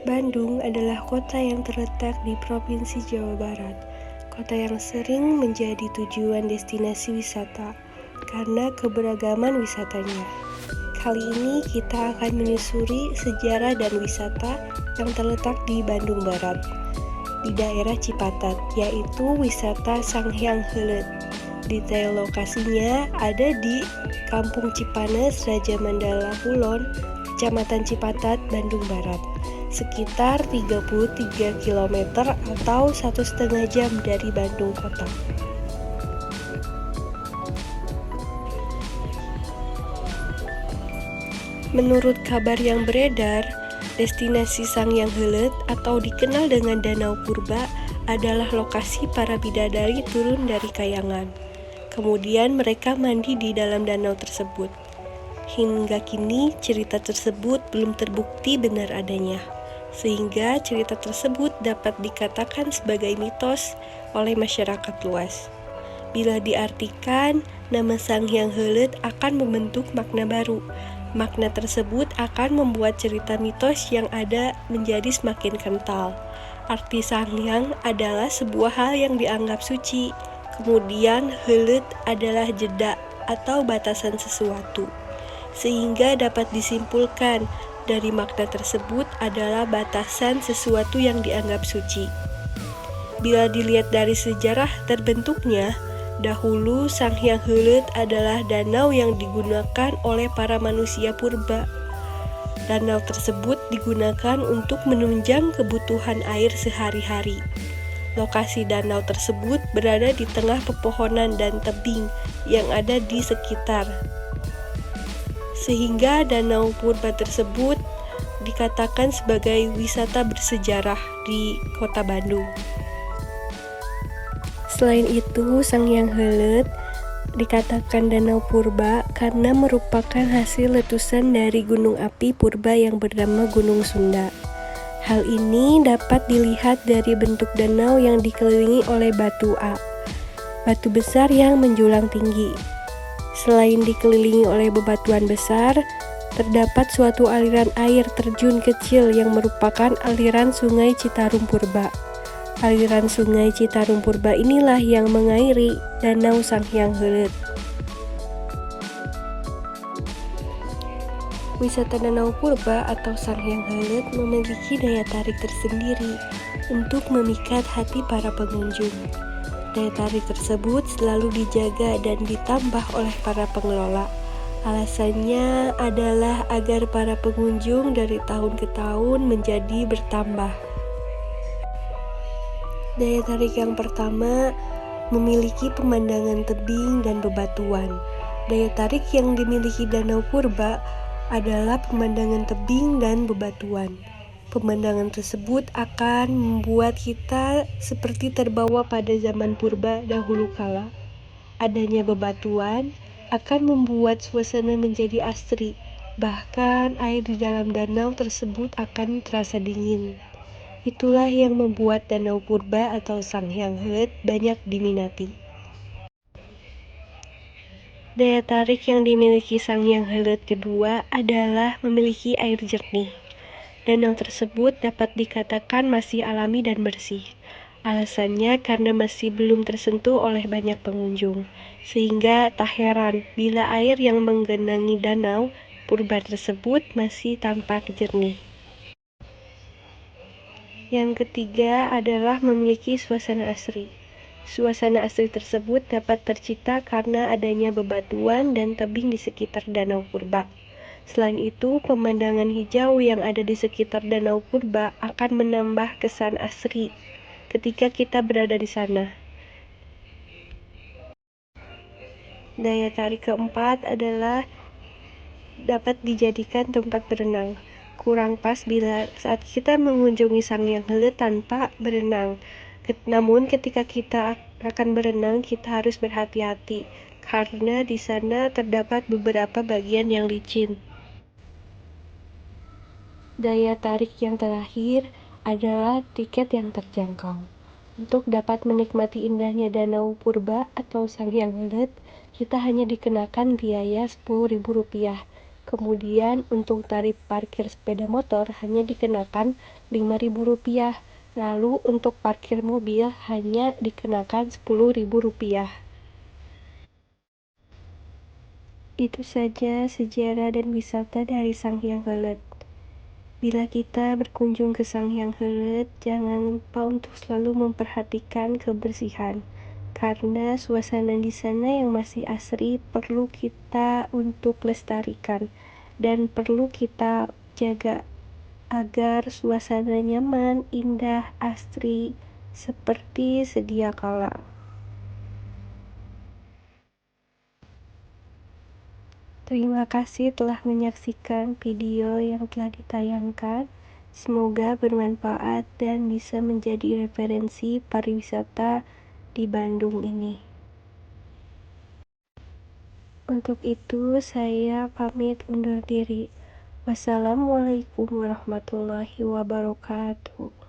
Bandung adalah kota yang terletak di Provinsi Jawa Barat, kota yang sering menjadi tujuan destinasi wisata karena keberagaman wisatanya. Kali ini kita akan menyusuri sejarah dan wisata yang terletak di Bandung Barat, di daerah Cipatat, yaitu wisata Sanghyang Heuleut. Detail lokasinya ada di Kampung Cipanes, Raja Mandala Kulon, Kecamatan Cipatat, Bandung Barat, sekitar 33 km atau 1,5 jam dari Bandung kota. Menurut kabar yang beredar, destinasi Sanghyang Heuleut atau dikenal dengan Danau Purba adalah lokasi para bidadari turun dari kayangan. Kemudian mereka mandi di dalam danau tersebut. Hingga kini cerita tersebut belum terbukti benar adanya, sehingga cerita tersebut dapat dikatakan sebagai mitos oleh masyarakat luas. Bila diartikan, nama Sanghyang Heuleut akan membentuk makna baru. Makna tersebut akan membuat cerita mitos yang ada menjadi semakin kental. Arti Sanghyang adalah sebuah hal yang dianggap suci. Kemudian Heuleut adalah jeda atau batasan sesuatu. Sehingga dapat disimpulkan dari makna tersebut adalah batasan sesuatu yang dianggap suci. Bila dilihat dari sejarah terbentuknya, dahulu Sanghyang Heuleut adalah danau yang digunakan oleh para manusia purba. Danau tersebut digunakan untuk menunjang kebutuhan air sehari-hari. Lokasi danau tersebut berada di tengah pepohonan dan tebing yang ada di sekitar. Sehingga danau purba tersebut dikatakan sebagai wisata bersejarah di kota Bandung. Selain itu, Sanghyang Heuleut dikatakan danau purba karena merupakan hasil letusan dari gunung api purba yang bernama Gunung Sunda. Hal ini dapat dilihat dari bentuk danau yang dikelilingi oleh batu besar yang menjulang tinggi. Selain dikelilingi oleh bebatuan besar, terdapat suatu aliran air terjun kecil yang merupakan aliran Sungai Citarum Purba. Aliran Sungai Citarum Purba inilah yang mengairi Danau Sanghyang Heuleut. Wisata Danau Purba atau Sanghyang Heuleut memiliki daya tarik tersendiri untuk memikat hati para pengunjung. Daya tarik tersebut selalu dijaga dan ditambah oleh para pengelola. Alasannya adalah agar para pengunjung dari tahun ke tahun menjadi bertambah. Daya tarik yang pertama, memiliki pemandangan tebing dan bebatuan. Daya tarik yang dimiliki Danau Purba adalah pemandangan tebing dan bebatuan. Pemandangan tersebut akan membuat kita seperti terbawa pada zaman purba dahulu kala. Adanya bebatuan akan membuat suasana menjadi asri. Bahkan air di dalam danau tersebut akan terasa dingin. Itulah yang membuat Danau Purba atau Sanghyang Heuleut banyak diminati. Daya tarik yang dimiliki Sanghyang Heuleut kedua adalah memiliki air jernih. Danau tersebut dapat dikatakan masih alami dan bersih. Alasannya karena masih belum tersentuh oleh banyak pengunjung, sehingga tak heran bila air yang menggenangi danau purba tersebut masih tampak jernih. Yang ketiga adalah memiliki suasana asri. Suasana asri tersebut dapat tercipta karena adanya bebatuan dan tebing di sekitar Danau Purba. Selain itu, pemandangan hijau yang ada di sekitar Danau Purba akan menambah kesan asri ketika kita berada di sana. Daya tarik keempat adalah dapat dijadikan tempat berenang. Kurang pas bila saat kita mengunjungi Sanghyang Heuleut tanpa berenang. Namun ketika kita akan berenang, kita harus berhati-hati karena di sana terdapat beberapa bagian yang licin. Daya tarik yang terakhir adalah tiket yang terjangkau. Untuk dapat menikmati indahnya Danau Purba atau Sanghyang Heuleut, kita hanya dikenakan biaya Rp10.000. Kemudian untuk tarif parkir sepeda motor hanya dikenakan Rp5.000. Lalu untuk parkir mobil hanya dikenakan Rp10.000. Itu saja sejarah dan wisata dari Sanghyang Heuleut. Bila kita berkunjung ke Sanghyang Heuleut, jangan lupa untuk selalu memperhatikan kebersihan. Karena suasana di sana yang masih asri perlu kita untuk lestarikan dan perlu kita jaga agar suasana nyaman, indah, asri seperti sedia kala. Terima kasih telah menyaksikan video yang telah ditayangkan. Semoga bermanfaat dan bisa menjadi referensi pariwisata di Bandung ini. Untuk itu, saya pamit undur diri. Wassalamualaikum warahmatullahi wabarakatuh.